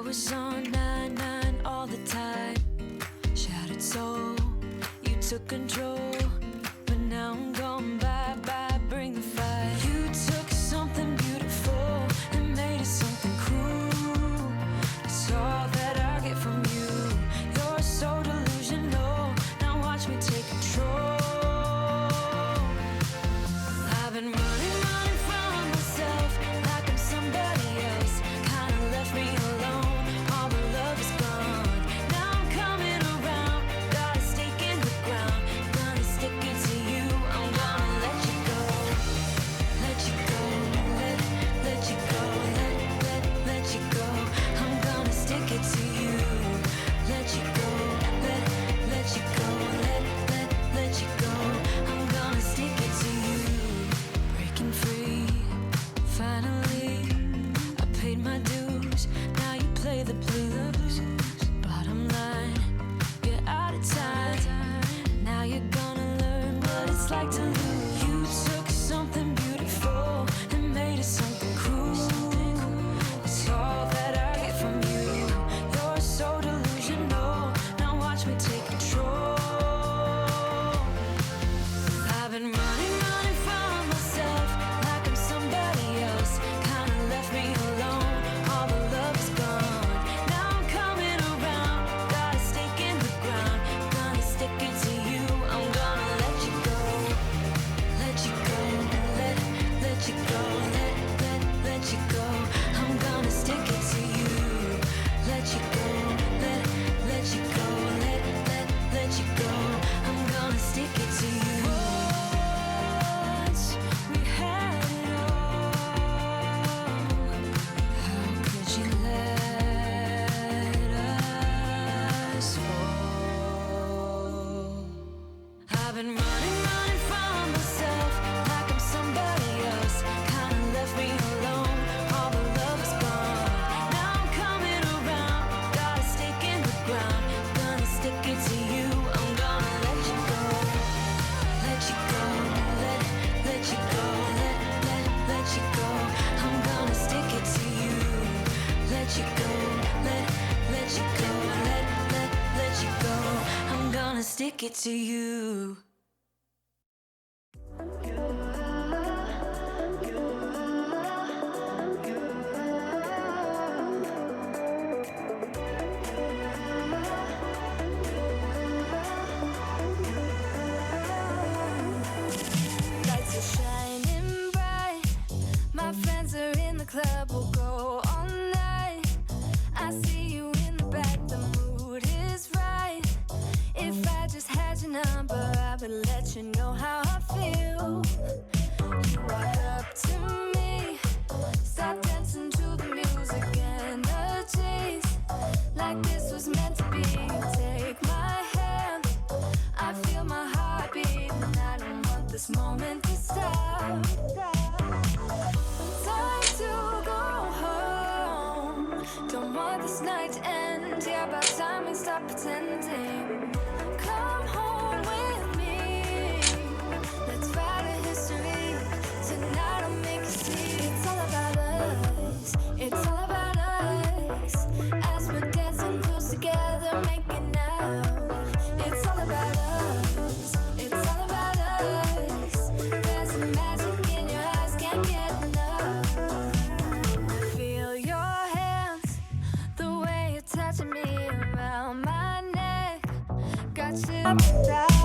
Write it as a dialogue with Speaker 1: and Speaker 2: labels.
Speaker 1: was on 9-9 all the time. Shattered soul, you took control. But now I'm gone, bye-bye, bring the fire. You took something beautiful and made it something cruel. It's all that I get from you. You're so delusional, now watch me take control. I've been running from myself like I'm somebody else. Kinda left me alone, all the love is gone. Now I'm coming around, got a stake in the ground. Gonna stick it to you, I'm gonna let you go. Let you go, let you go, let you go. I'm gonna stick it to you. Let you go, let you go, let you go. I'm gonna stick it to you. Breaking free, finally, I paid my dues. Now you play the blues. Bottom line, you're out of time. Now you're gonna learn what it's like to lose. You took something beautiful and made it something cruel. It's all that I get from you. You're so delusional, now watch me take control. I've been running from myself like I'm somebody else. Kinda left me alone, all the love is gone. Now I'm coming around, got a stake in the ground. Gonna stick it to you, I'm gonna let you go. Let you go, let you go, let you go. I'm gonna stick it to you. Let you go, let you go, let you go. I'm gonna stick it to you. Once we had it all, how could you let us fall? I've been running from myself like I'm somebody else. Kinda left me alone, all the love is gone. Now I'm coming around, got a stake in the ground. Gonna stick it to you, I'm gonna let you go. Let you go, let you go, let you go. I'm gonna stick it to you. Let you go, let you go, let you go. I'm gonna stick it to you.
Speaker 2: Lights are shining bright. My friends are in the club, we'll go all night. I see you in the back, the mood is right. If I just had your number, I would let you know how I feel. You walk up to me, start dancing to the music and the chase. Like this was meant to be. Take my hand, I feel my heart beat, and I don't want this moment to stop. Time to go home. Don't want this night to end. Yeah, about time we stop pretending. Come home with me. Let's write a history. Tonight I'll make you see. It's all about us. It's all about us. As we're dancing close together, making out. It's all about us. It's all about us. There's a magic in your eyes, can't get enough. Feel your hands, the way you're touching me around my neck. Got you.